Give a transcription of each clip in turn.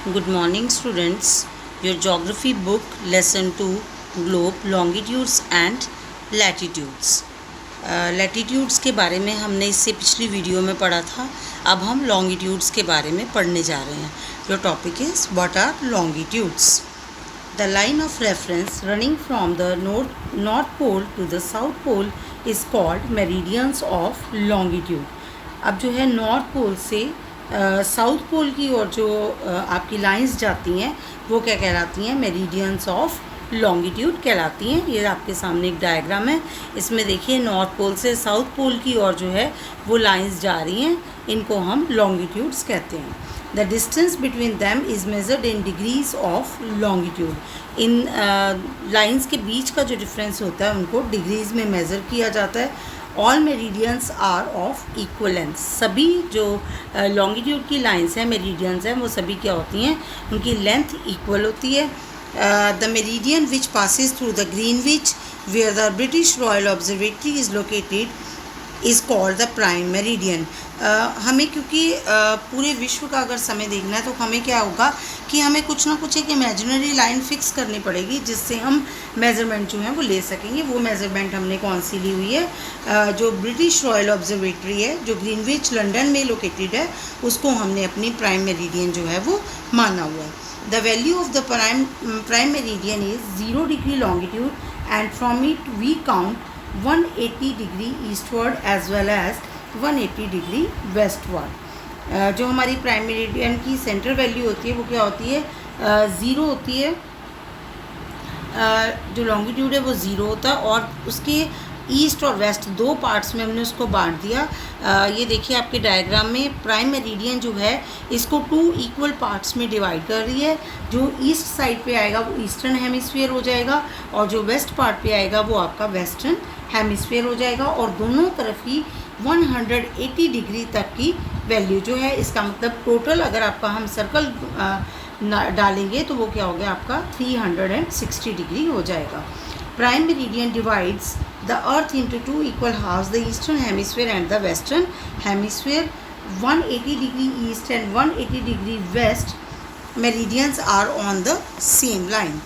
Good morning, students. Your geography book, lesson 2, globe, longitudes and latitudes. Latitudes के बारे में हमने इससे पिछली वीडियो में पढ़ा था. अब हम लॉन्गिट्यूड्स के बारे में पढ़ने जा रहे हैं. Your topic is what are longitudes. The line of reference running from the north pole to the south pole is called meridians of longitude. अब जो है नॉर्थ पोल से साउथ पोल की ओर जो आपकी लाइंस जाती हैं वो क्या कहलाती हैं? मेरिडियंस ऑफ लॉन्गिट्यूड कहलाती हैं. ये आपके सामने एक डायग्राम है. इसमें देखिए नॉर्थ पोल से साउथ पोल की ओर जो है वो लाइंस जा रही हैं. इनको हम लॉन्गिट्यूड्स कहते हैं. The distance between them is measured in degrees of longitude. In lines के बीच का जो डिफरेंस होता है उनको डिग्रीज़ में मेज़र किया जाता है. All meridians are of equal length. सभी जो लॉन्गिट्यूड की लाइंस हैं, मेरिडियंस हैं, वो सभी क्या होती हैं? उनकी लेंथ इक्वल होती है. The meridian which passes through the Greenwich where the British royal observatory is located is called the prime meridian. हमें क्योंकि पूरे विश्व का अगर समय देखना है तो हमें क्या होगा कि हमें कुछ ना कुछ एक इमेजिनरी लाइन फिक्स करनी पड़ेगी जिससे हम मेज़रमेंट जो है वो ले सकेंगे. वो मेज़रमेंट हमने कौन सी ली हुई है? जो ब्रिटिश रॉयल ऑब्जर्वेटरी है जो ग्रीनविच लंदन में लोकेटेड है उसको हमने अपनी प्राइम मेरिडियन जो है वो माना हुआ है. The value of the prime meridian is 0 degree longitude and from it we count 180 degree eastward as well as 180 degree westward. जो हमारी प्राइम मेरिडियन की सेंट्रल वैल्यू होती है वो क्या होती है? 0 होती है. जो लॉन्गिट्यूड है वो 0 होता है और उसके ईस्ट और वेस्ट दो पार्ट्स में हमने उसको बांट दिया. ये देखिए आपके डायग्राम में प्राइम मेरिडियन जो है इसको 2 इक्वल पार्ट्स में डिवाइड कर रही है. जो ईस्ट साइड पे आएगा वो ईस्टर्न हेमिस्फीयर हो जाएगा और जो वेस्ट पार्ट पे आएगा वो आपका वेस्टर्न हेमिस्फीयर हो जाएगा. और दोनों तरफ ही 180 डिग्री तक की वैल्यू जो है, इसका मतलब टोटल अगर आपका हम सर्कल डालेंगे तो वो क्या हो गया आपका 360 डिग्री हो जाएगा. Prime meridian divides the earth into 2 equal halves, the eastern hemisphere and the western hemisphere. 180 degree east and 180 degree west meridians are on the same line.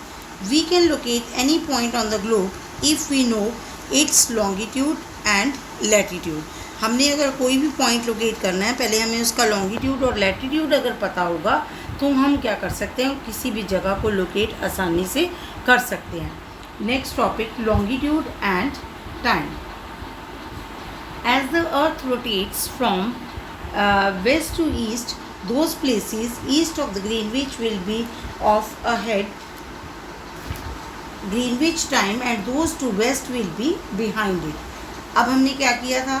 We can locate any point on the globe if we know its longitude and latitude. हमने अगर कोई भी point locate करना है पहले हमें उसका longitude और लैटिट्यूड अगर पता होगा तो हम क्या कर सकते हैं? किसी भी जगह को लोकेट आसानी से कर सकते हैं. Next topic longitude and time. As the earth rotates from west to east, those places east of the Greenwich will be of ahead Greenwich time and those to west will be behind it. अब हमने क्या किया था?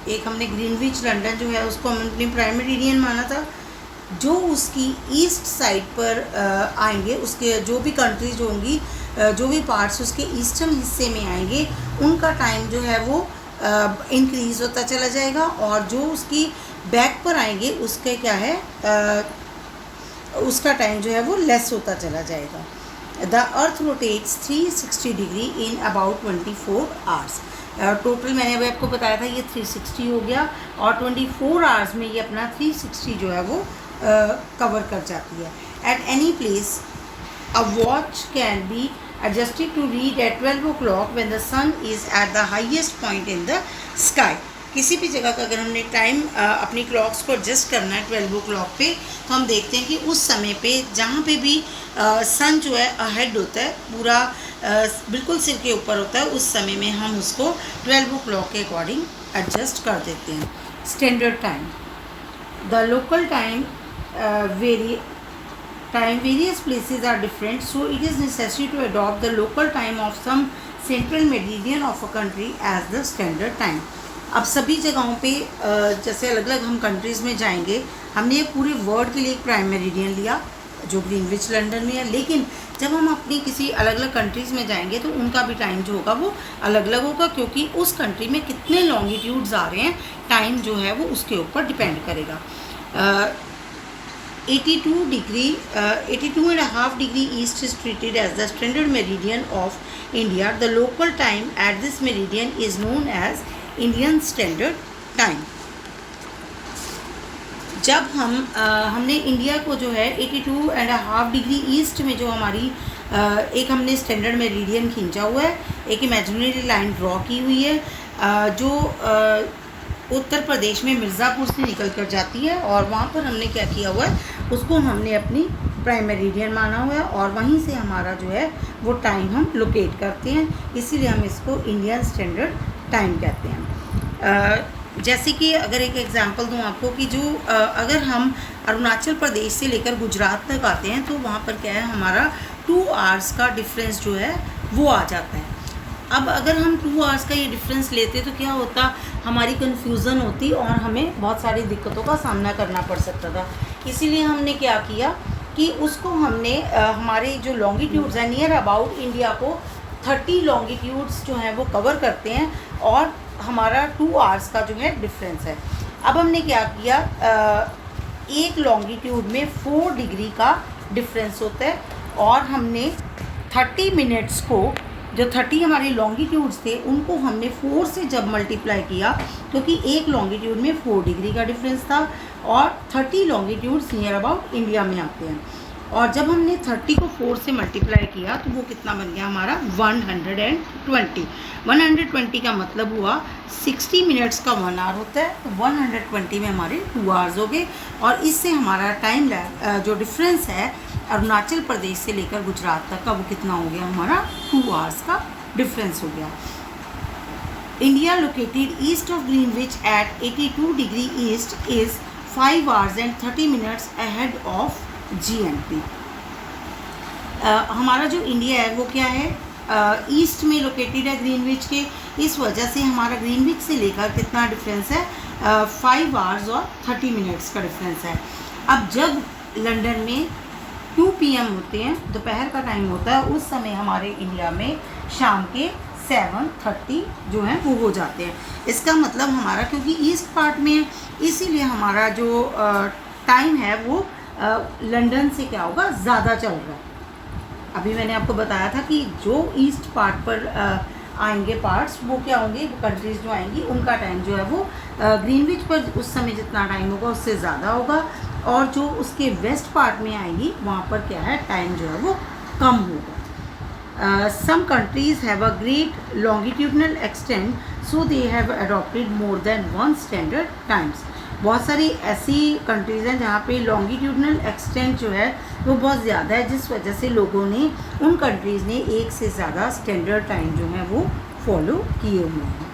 एक हमने Greenwich London जो है उसको हमने अपनी प्राइम मेरिडियन माना था. जो उसकी ईस्ट साइड पर आएंगे, उसके जो भी कंट्रीज होंगी, जो भी पार्ट्स उसके ईस्टर्न हिस्से में आएंगे उनका टाइम जो है वो इंक्रीज़ होता चला जाएगा और जो उसकी बैक पर आएंगे उसके क्या है उसका टाइम जो है वो लेस होता चला जाएगा. The earth rotates 360 degree in about 24 hours. Total मैंने अभी आपको बताया था ये 360 हो गया और 24 आवर्स में ये अपना 360 जो है वो कवर कर जाती है. At any place a watch can be adjusted to read at 12 o'clock when the sun is at the highest point in the sky. किसी भी जगह का अगर हमने टाइम अपनी क्लॉक्स को एडजस्ट करना है 12 o'clock पे तो हम देखते हैं कि उस समय पे जहाँ पे भी सन जो है अहेड होता है, पूरा बिल्कुल सिर के ऊपर होता है, उस समय में हम उसको 12 o'clock के अकॉर्डिंग एडजस्ट कर देते हैं. Standard time. The local time various places are different, so it is necessary to adopt the local time of some central meridian of a country as the standard time. अब सभी जगहों पे जैसे अलग अलग हम कंट्रीज़ में जाएंगे, हमने पूरे वर्ल्ड के लिए एक प्राइम मेरिडियन लिया जो ग्रीनविच लंदन में है, लेकिन जब हम अपनी किसी अलग अलग कंट्रीज़ में जाएंगे तो उनका भी टाइम जो होगा वो अलग अलग होगा क्योंकि उस कंट्री में कितने लॉन्गिट्यूड्स आ रहे हैं, टाइम जो है वो उसके ऊपर डिपेंड करेगा. 82.5 degree east is treated as the standard meridian of India. The local time at this meridian is known as Indian Standard Time. जब हमने इंडिया को जो है 82.5 डिग्री ईस्ट में जो हमारी एक हमने स्टैंडर्ड मेरिडियन खींचा हुआ है, एक इमेजिनरी लाइन ड्रॉ की हुई है जो उत्तर प्रदेश में मिर्ज़ापुर से निकल कर जाती है, और वहाँ पर हमने क्या किया हुआ है, उसको हमने अपनी प्राइम मेरिडियन माना हुआ है, और वहीं से हमारा जो है वो टाइम हम लोकेट करते हैं, इसीलिए हम इसको इंडियन स्टैंडर्ड टाइम कहते हैं। जैसे कि अगर एक एग्जांपल दूं आपको कि जो अगर हम अरुणाचल प्रदेश से लेकर गुजरात तक आते हैं तो वहाँ पर क्या है, हमारा 2 आवर्स का डिफरेंस जो है वो आ जाता है। अब अगर हम 2 आवर्स का ये डिफरेंस लेते तो क्या होता, हमारी कन्फ्यूज़न होती और हमें बहुत सारी दिक्कतों का सामना करना पड़ सकता था। इसीलिए हमने क्या किया कि उसको हमने हमारे जो लॉन्गिट्यूड्स हैं नियर अबाउट इंडिया को 30 लॉन्गिट्यूड्स जो हैं वो कवर करते हैं, और हमारा 2 आवर्स का जो है डिफरेंस है। अब हमने क्या किया, एक लॉन्गिट्यूड में 4 डिग्री का डिफरेंस होता है, और हमने 30 मिनट्स को, जो 30 हमारे लॉन्गिट्यूड्स थे उनको हमने 4 से जब मल्टीप्लाई किया, क्योंकि एक लॉन्गिट्यूड में 4 डिग्री का डिफरेंस था और 30 लॉन्गिट्यूड्स नियर अबाउट इंडिया में आते हैं, और जब हमने 30 को 4 से मल्टीप्लाई किया तो वो कितना बन गया हमारा 120। 120 का मतलब हुआ 60 मिनट्स का 1 आवर होता है, तो 120 में हमारे 2 आवर्स हो गए, और इससे हमारा टाइम जो डिफरेंस है अरुणाचल प्रदेश से लेकर गुजरात तक का वो कितना हो गया, हमारा 2 आवर्स का डिफरेंस हो गया। India located east of Greenwich at 82 degree east is 5 hours and 30 minutes ahead of GMT। हमारा जो इंडिया है वो क्या है, ईस्ट में लोकेटेड है ग्रीनविच के, इस वजह से हमारा ग्रीनविच से लेकर कितना डिफरेंस है, 5 आवर्स और 30 मिनट्स का डिफरेंस है। अब जब लंदन में 2 PM होते हैं, दोपहर का टाइम होता है, उस समय हमारे इंडिया में शाम के 7:30 जो हैं वो हो जाते हैं। इसका मतलब हमारा, क्योंकि ईस्ट पार्ट में है इसीलिए हमारा जो टाइम है वो लंदन से क्या होगा, ज़्यादा चल रहा है। अभी मैंने आपको बताया था कि जो ईस्ट पार्ट पर आएंगे पार्ट्स, वो क्या होंगे, कंट्रीज़ जो आएंगी उनका टाइम जो है वो ग्रीनविच पर उस समय जितना टाइम होगा उससे ज़्यादा होगा, और जो उसके वेस्ट पार्ट में आएंगी वहाँ पर क्या है, टाइम जो है वो कम होगा। Some countries have a great longitudinal extent, so they have adopted more than 1 standard times. बहुत सारी ऐसी कंट्रीज़ हैं जहाँ पे लॉन्गिट्यूडनल एक्सटेंट जो है वो बहुत ज़्यादा है, जिस वजह से लोगों ने, उन कंट्रीज़ ने एक से ज़्यादा स्टैंडर्ड टाइम जो है वो फॉलो किए हुए हैं।